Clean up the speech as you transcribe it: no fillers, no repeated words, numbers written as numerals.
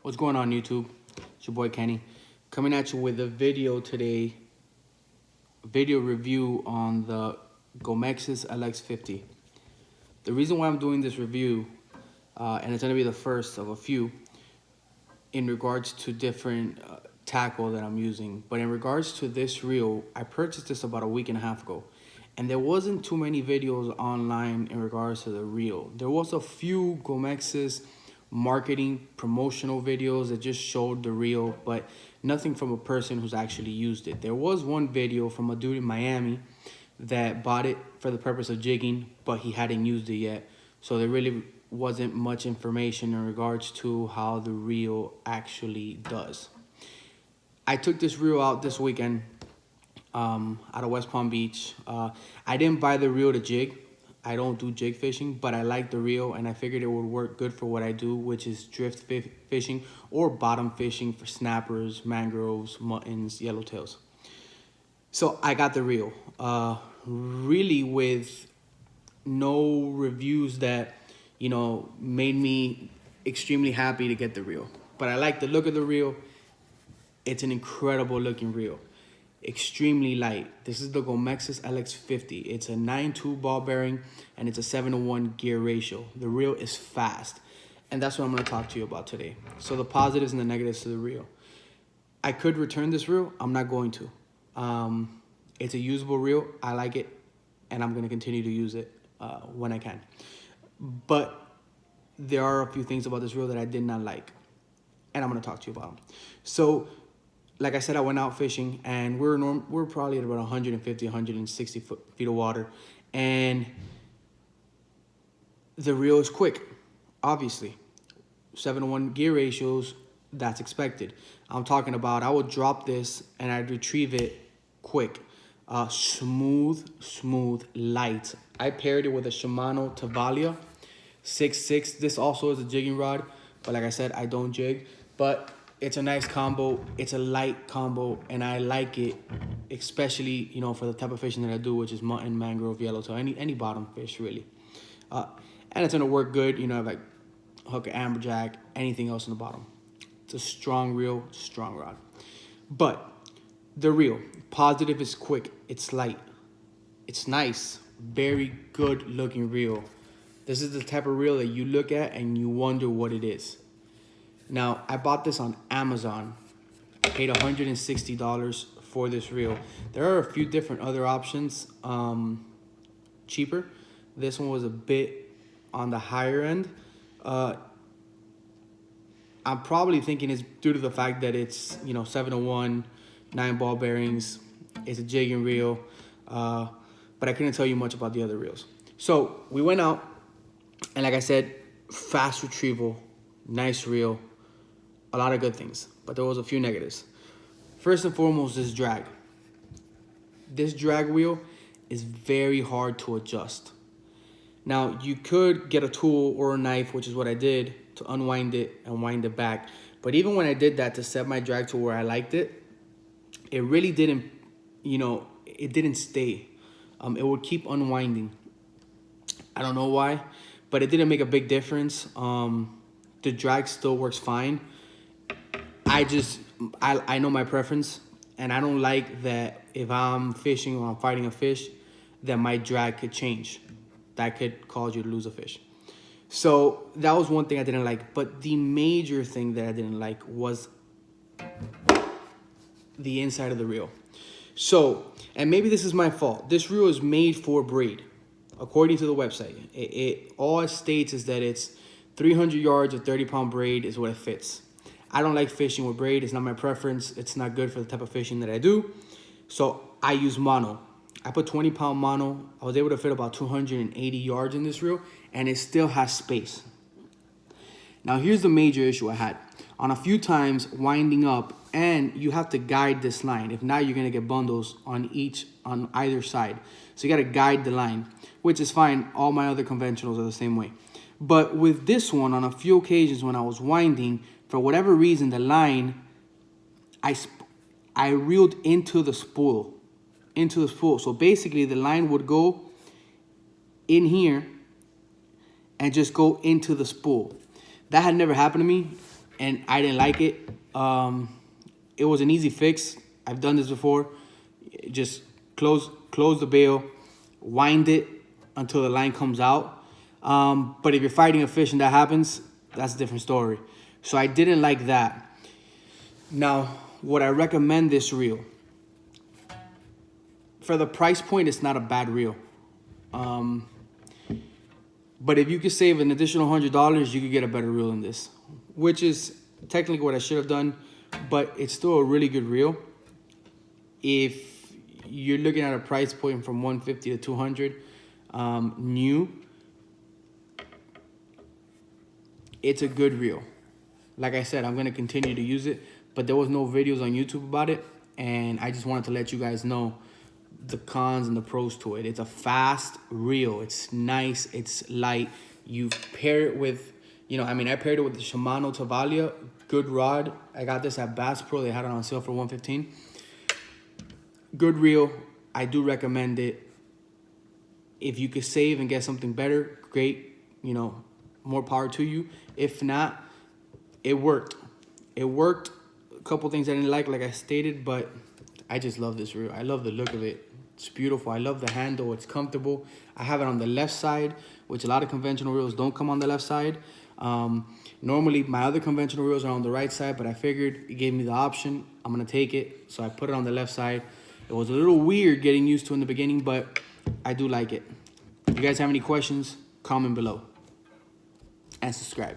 What's going on, YouTube? It's your boy Kenny coming at you with a video today, video review on the Gomexus lx50. The reason why I'm doing this review, and it's going to be the first of a few in regards to different tackle that I'm using, but in regards to this reel, I purchased this about a week and a half ago, and there wasn't too many videos online in regards to the reel. There was a few Gomexus marketing promotional videos that just showed the reel, but nothing from a person who's actually used it. There was one video from a dude in Miami that bought it for the purpose of jigging, but he hadn't used it yet, so there really wasn't much information in regards to how the reel actually does. I took this reel out this weekend out of West Palm Beach. I didn't buy the reel to jig. I don't do jig fishing, but I like the reel and I figured it would work good for what I do, which is drift fishing or bottom fishing for snappers, mangroves, muttons, yellowtails. So I got the reel, really with no reviews that, you know, made me extremely happy to get the reel. But I like the look of the reel. It's an incredible looking reel. Extremely light. This is the Gomexus lx50. It's a 9.2 ball bearing and it's a 7:1 gear ratio. The reel is fast, and that's what I'm going to talk to you about today. So the positives and the negatives to the reel. I could return this reel. I'm not going to. It's a usable reel. I like it, and I'm going to continue to use it when I can. But there are a few things about this reel that I did not like, and I'm going to talk to you about them. So like I said, I went out fishing, and we're probably at about 150, 160 feet of water, and the reel is quick, obviously. 7:1 gear ratios, that's expected. I'm talking about I would drop this and I'd retrieve it quick. Smooth, light. I paired it with a Shimano Tavalia 6.6. This also is a jigging rod, but like I said, I don't jig, but it's a nice combo. It's a light combo, and I like it, especially, you know, for the type of fishing that I do, which is mutton, mangrove, yellowtail, any bottom fish really. And it's gonna work good, you know, like hook, amberjack, anything else in the bottom. It's a strong reel, strong rod. But the reel, positive is quick. It's light. It's nice. Very good looking reel. This is the type of reel that you look at and you wonder what it is. Now, I bought this on Amazon, paid $160 for this reel. There are a few different other options, cheaper. This one was a bit on the higher end. I'm probably thinking it's due to the fact that it's, you know, 7:1, 9 ball bearings. It's a jigging reel, but I couldn't tell you much about the other reels. So we went out, and like I said, fast retrieval, nice reel. A lot of good things, but there was a few negatives. First and foremost, this drag. This drag wheel is very hard to adjust. Now, you could get a tool or a knife, which is what I did, to unwind it and wind it back. But even when I did that to set my drag to where I liked it, it really didn't, you know, it didn't stay. It would keep unwinding. I don't know why, but it didn't make a big difference. The drag still works fine. I know my preference, and I don't like that if I'm fishing or I'm fighting a fish, that my drag could change. That could cause you to lose a fish. So that was one thing I didn't like. But the major thing that I didn't like was the inside of the reel. So, and maybe this is my fault, this reel is made for braid, according to the website. All it states is that it's 300 yards of 30-pound braid is what it fits. I don't like fishing with braid. It's not my preference. It's not good for the type of fishing that I do. So I use mono. I put 20-pound mono. I was able to fit about 280 yards in this reel, and it still has space. Now here's the major issue I had. On a few times winding up, and you have to guide this line. If not, you're gonna get bundles on either side. So you gotta guide the line, which is fine. All my other conventionals are the same way. But with this one, on a few occasions when I was winding, for whatever reason, the line, I reeled into the spool. So basically, the line would go in here and just go into the spool. That had never happened to me and I didn't like it. It was an easy fix. I've done this before. Just close the bail, wind it until the line comes out. But if you're fighting a fish and that happens, that's a different story. So I didn't like that. Now, would I recommend this reel? For the price point, it's not a bad reel. But if you could save an additional $100, you could get a better reel than this, which is technically what I should have done, but it's still a really good reel. If you're looking at a price point from 150 to 200, new, it's a good reel. Like I said, I'm going to continue to use it, but there was no videos on YouTube about it, and I just wanted to let you guys know the cons and the pros to it. It's a fast reel. It's nice. It's light. You pair it with, I paired it with the Shimano Tavalia. Good rod. I got this at Bass Pro. They had it on sale for $115. Good reel. I do recommend it. If you could save and get something better, great. More power to you. If not, it worked. It worked. A couple things I didn't like I stated, but I just love this reel. I love the look of it. It's beautiful. I love the handle. It's comfortable. I have it on the left side, which a lot of conventional reels don't come on the left side. Normally, my other conventional reels are on the right side, but I figured it gave me the option. I'm going to take it, so I put it on the left side. It was a little weird getting used to in the beginning, but I do like it. If you guys have any questions, comment below. And subscribe.